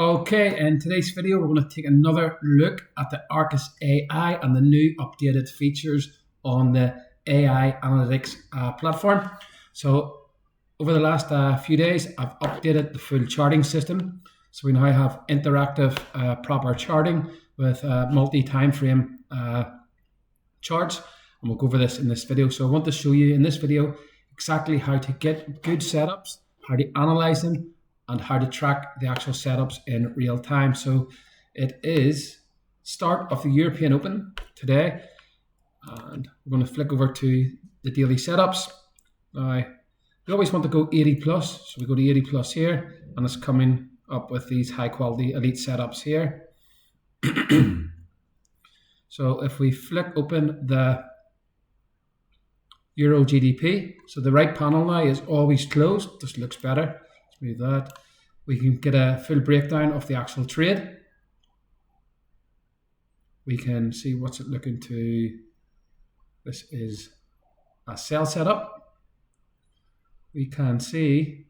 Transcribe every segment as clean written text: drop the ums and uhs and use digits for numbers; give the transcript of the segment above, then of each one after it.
Okay, in today's video, we're going to take another look at the Arcis AI and the new updated features on the AI analytics platform. So over the last few days, I've updated the full charting system. So we now have interactive proper charting with multi-time frame charts. And we'll go over this in this video. So I want to show you in this video exactly how to get good setups, how to analyze them, and how to track the actual setups in real time. So it is start of the European Open today, and we're going to flick over to the daily setups. Now, we always want to go 80 plus, so we go to 80 plus here, and it's coming up with these high quality elite setups here. So if we flick open the Euro GDP, so the right panel now is always closed. This looks better. Let's move that. We can get a full breakdown of the actual trade. We can see what's it looking to. This is a sell setup. We can see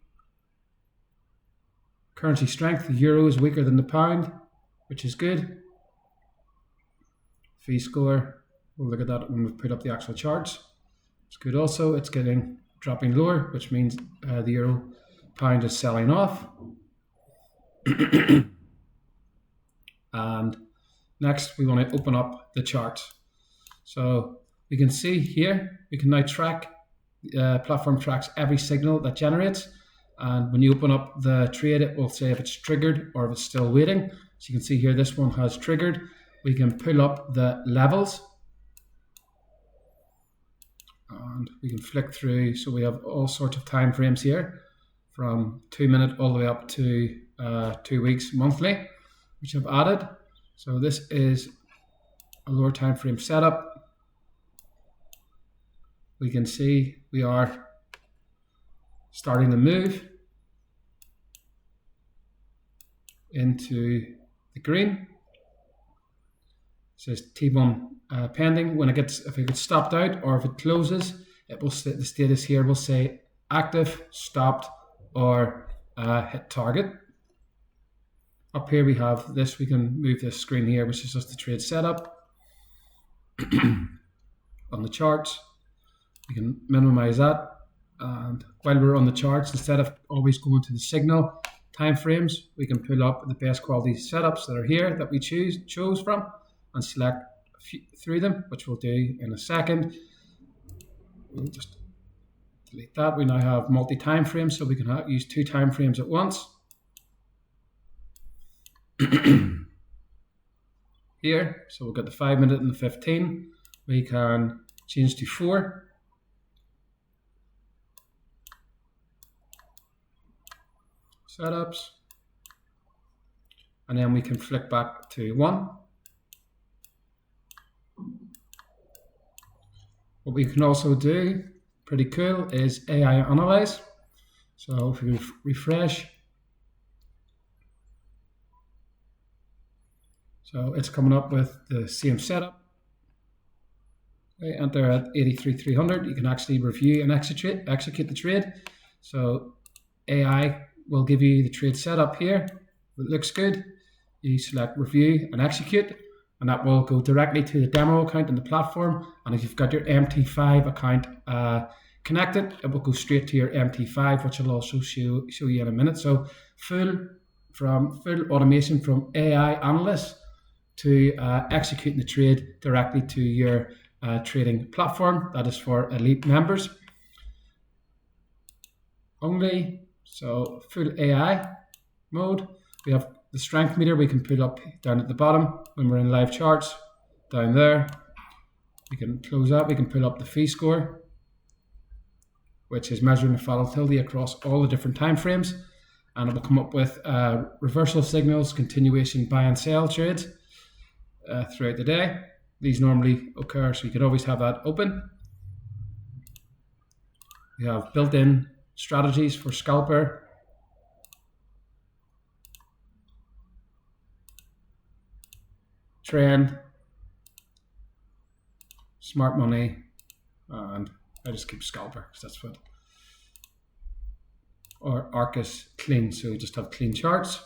currency strength. The euro is weaker than the pound, which is good. Fee score, we'll look at that when we put up the actual charts. It's good also. It's dropping lower, which means the euro pound is selling off. And next we want to open up the charts. So we can see here, we can now track, platform tracks every signal that generates. And when you open up the trade, it will say if it's triggered or if it's still waiting. So you can see here, this one has triggered. We can pull up the levels. And we can flick through, so we have all sorts of time frames here, from 2 minute all the way up to 2 weeks monthly, which I've added. So this is a lower time frame setup. We can see we are starting to move into the green. It says T1 pending. When if it gets stopped out or if it closes, it will the status here will say active, stopped, or hit target. Up here we have this. We can move this screen here, which is just the trade setup. On the charts, we can minimize that. And while we're on the charts, instead of always going to the signal time frames, we can pull up the best quality setups that are here that we chose from and select through them, which we'll do in a second. We'll just delete that. We now have multi-time frames, so we can use 2 time frames at once. Here, so we've got the 5 minute and the 15. We can change to 4. Setups. And then we can flick back to 1. What we can also do, pretty cool, is AI analyze. So if we refresh, so it's coming up with the same setup. Okay, enter at 83,300. You can actually review and execute the trade. So AI will give you the trade setup here. If it looks good, you select review and execute, and that will go directly to the demo account in the platform. And if you've got your MT5 account connected, it will go straight to your MT5, which I'll also show you in a minute. So full automation from AI analysts to executing the trade directly to your trading platform. That is for elite members only. So full AI mode. We have the strength meter we can put up down at the bottom when we're in live charts. Down there, we can close that. We can pull up the fee score, which is measuring the volatility across all the different time frames, and it will come up with reversal signals, continuation buy and sell trades throughout the day. These normally occur, so you could always have that open. We have built-in strategies for scalper. Trend, smart money, and I just keep scalper because that's what. Or Arcis clean, so we just have clean charts.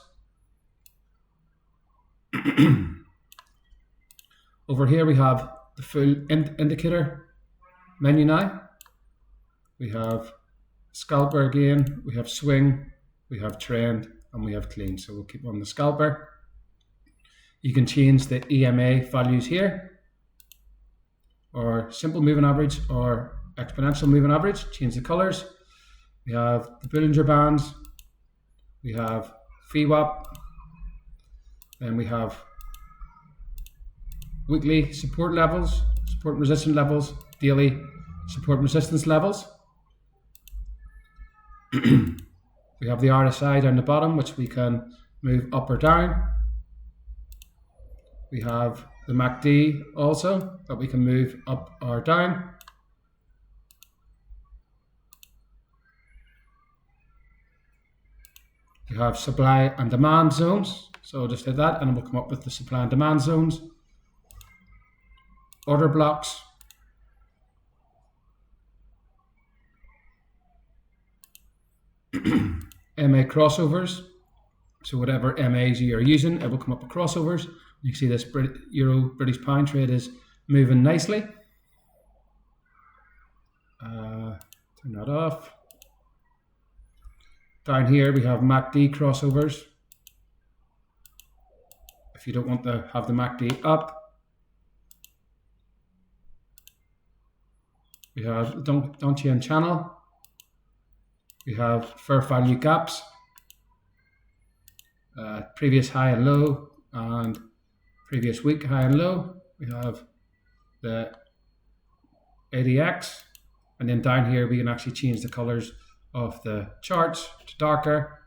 Over here we have the full indicator menu now. We have scalper again, we have swing, we have trend, and we have clean. So we'll keep on the scalper. You can change the EMA values here, or simple moving average or exponential moving average. Change the colors. We have the Bollinger Bands, we have VWAP, then we have weekly support levels, support and resistance levels, daily support and resistance levels. We have the RSI down the bottom, which we can move up or down. We have the MACD also, that we can move up or down. We have supply and demand zones. So just hit that and we'll come up with the supply and demand zones. Order blocks. MA crossovers. So whatever MAs you are using, it will come up with crossovers. You can see this Euro British pound trade is moving nicely. Turn that off. Down here we have MACD crossovers. If you don't want to have the MACD up, we have don't change channel. We have fair value gaps, previous high and low, and previous week high and low. We have the ADX, and then down here we can actually change the colors of the charts to darker,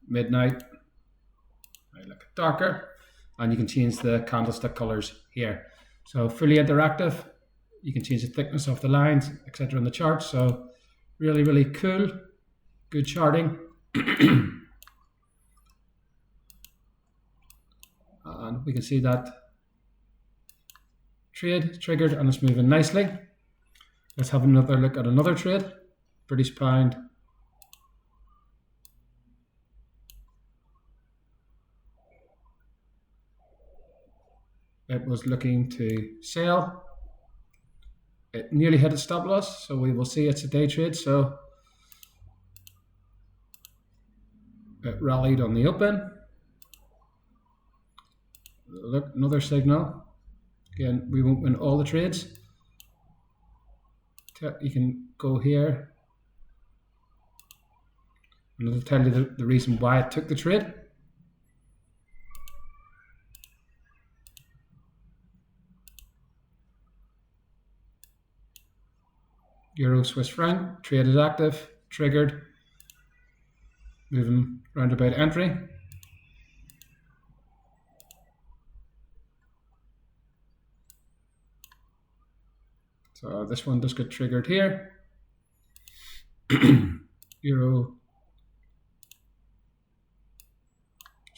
midnight, I look darker, and you can change the candlestick colors here. So fully interactive. You can change the thickness of the lines, etc. on the chart. So really, really cool. Good charting. And we can see that trade triggered and it's moving nicely. Let's have another look at another trade. British pound. It was looking to sell. It nearly hit its stop loss, so we will see it's a day trade. So it rallied on the open. Look, another signal. Again, we won't win all the trades. You can go here, and it'll tell you the reason why it took the trade. Euro Swiss franc, trade is active, triggered, moving roundabout entry. So this one does get triggered here.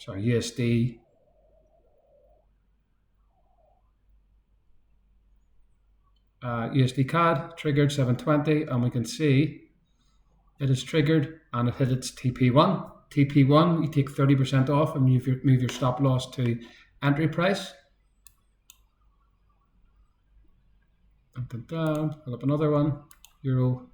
USD. USD CAD triggered 720, and we can see it is triggered and it hit its TP1. TP1, you take 30% off and move your stop loss to entry price. Pull up another one. Euro.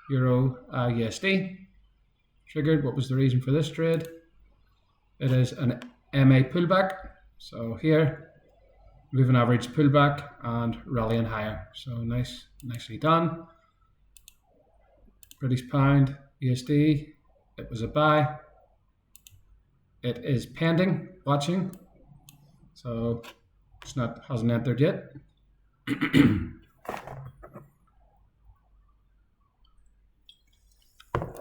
USD triggered. What was the reason for this trade? It is an MA pullback. So here, moving average pullback and rallying higher. So nicely done. British pound, USD. It was a buy. It is pending, watching. So hasn't entered yet.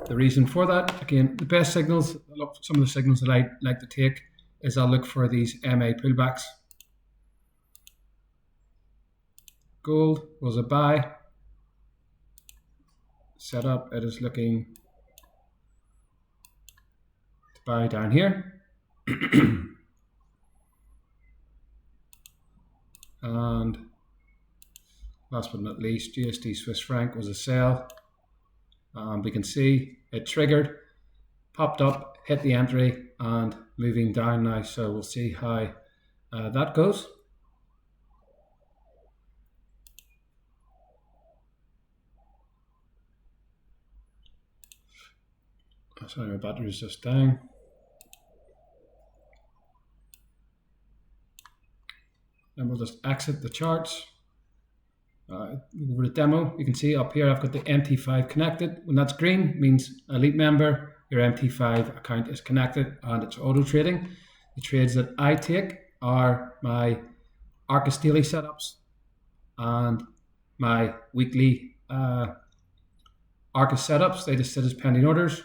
The reason for that, again, the best signals, some of the signals that I like to take is I'll look for these MA pullbacks. Gold was a buy. Setup, it is looking to buy down here. And last but not least, USD Swiss franc was a sell. And we can see it triggered, popped up, hit the entry, and moving down now. So we'll see how that goes. Sorry, my battery is just dying. And we'll just exit the charts. Over the demo, you can see up here I've got the MT5 connected. When that's green, means elite member, your MT5 account is connected and it's auto trading. The trades that I take are my Arcis daily setups and my weekly Arcis setups. They just sit as pending orders.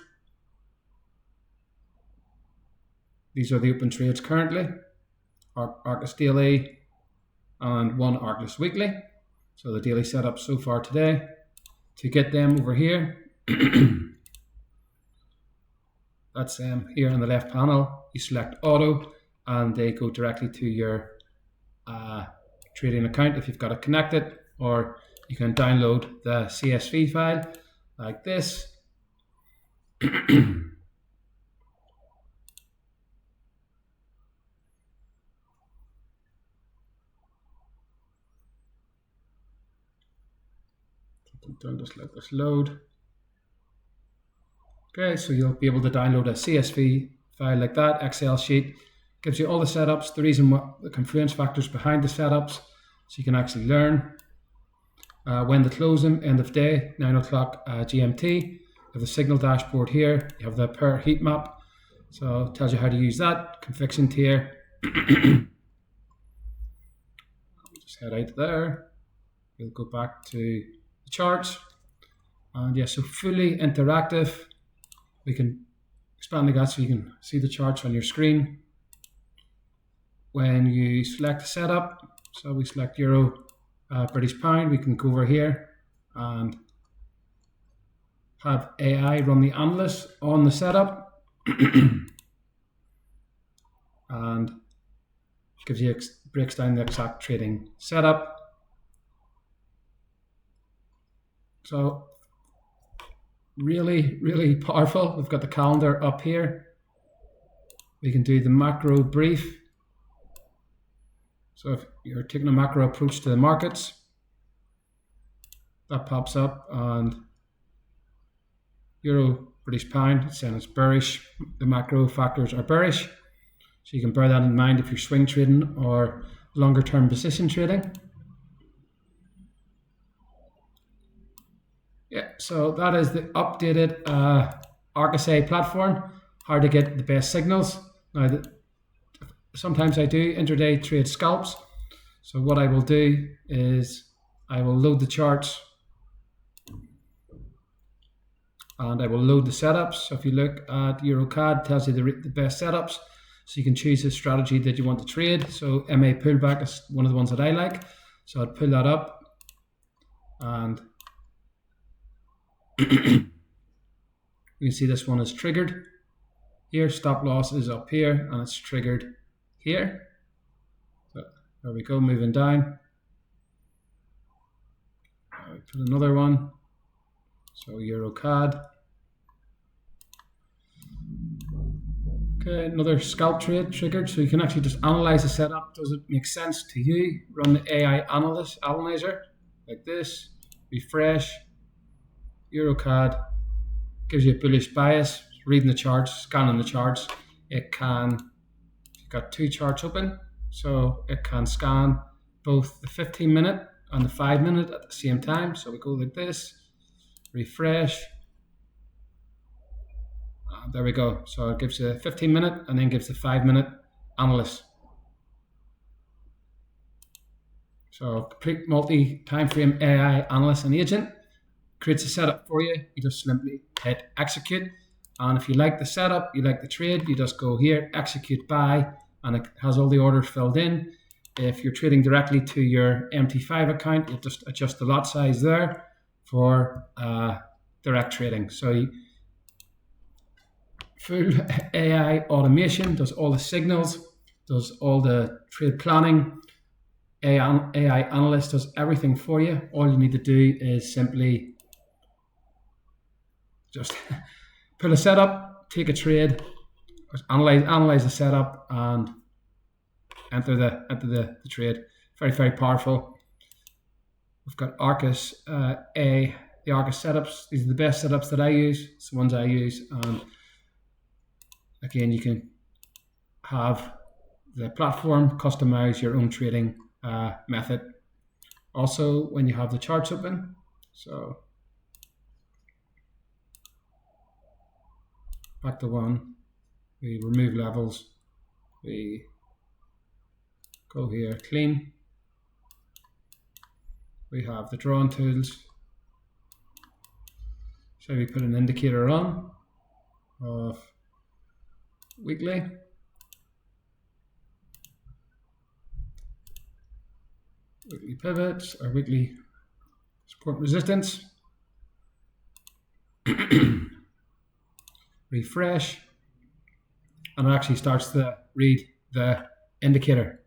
These are the open trades currently. Arcis daily and one Arcis weekly. So the daily setup so far today. To get them over here, that's them here on the left panel. You select auto and they go directly to your trading account if you've got it connected, or you can download the CSV file like this. Don't just let this load. Okay, so you'll be able to download a CSV file like that, Excel sheet. Gives you all the setups, the reason what the confluence factors behind the setups, so you can actually learn when to close them, end of day, 9 o'clock GMT. You have the signal dashboard here, you have the per heat map, so it tells you how to use that, conviction tier. Just head out there, we'll go back to the charts, and yeah, so fully interactive. We can expand that so you can see the charts on your screen. When you select setup, so we select Euro, British Pound, we can go over here and have AI run the analyst on the setup and gives you, breaks down the exact trading setup. So really powerful. We've got the calendar up here. We can do the macro brief. So if you're taking a macro approach to the markets, that pops up, and Euro British Pound, it's saying it's bearish. The macro factors are bearish. So you can bear that in mind if you're swing trading or longer term position trading. Yeah, so that is the updated Arcis AI platform, how to get the best signals. Now, sometimes I do intraday trade scalps. So what I will do is I will load the charts and I will load the setups. So if you look at EURUSD, it tells you the best setups. So you can choose the strategy that you want to trade. So MA pullback is one of the ones that I like. So I'd pull that up and you can see this one is triggered here. Stop loss is up here and it's triggered here. So there we go, moving down. Put another one. So EURUSD. Okay, another scalp trade triggered. So you can actually just analyze the setup. Does it make sense to you? Run the AI analyzer like this. Refresh. EURUSD gives you a bullish bias. Reading the charts, scanning the charts. It can, you've got two charts open, so it can scan both the 15-minute and the 5-minute at the same time. So we go like this, refresh. There we go. So it gives you a 15-minute and then gives the 5-minute analyst. So complete multi-time frame AI analyst and agent. Creates a setup for you. You just simply hit execute. And if you like the setup, you like the trade, you just go here, execute buy, and it has all the orders filled in. If you're trading directly to your MT5 account, you just adjust the lot size there for direct trading. So full AI automation, does all the signals, does all the trade planning, AI analyst does everything for you. All you need to do is simply just put a setup, take a trade, analyze the setup, and enter the trade. Very, very powerful. We've got Arcis A, the Arcis setups. These are the best setups that I use. It's the ones I use. And again, you can have the platform customize your own trading method. Also, when you have the charts open, so back to one, we remove levels, we go here, clean. We have the drawing tools. So we put an indicator on of weekly. Weekly pivots or weekly support resistance. Refresh. And it actually starts to read the indicator.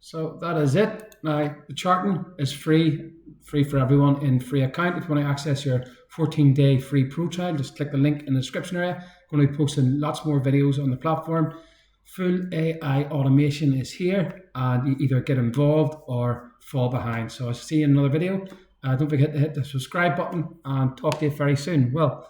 So that is it. Now the charting is free for everyone in free account. If you want to access your 14-day free pro trial, just click the link in the description area. I'm going to be posting lots more videos on the platform. Full AI automation is here, and you either get involved or fall behind. So I'll see you in another video. Don't forget to hit the subscribe button, and talk to you very soon. Well,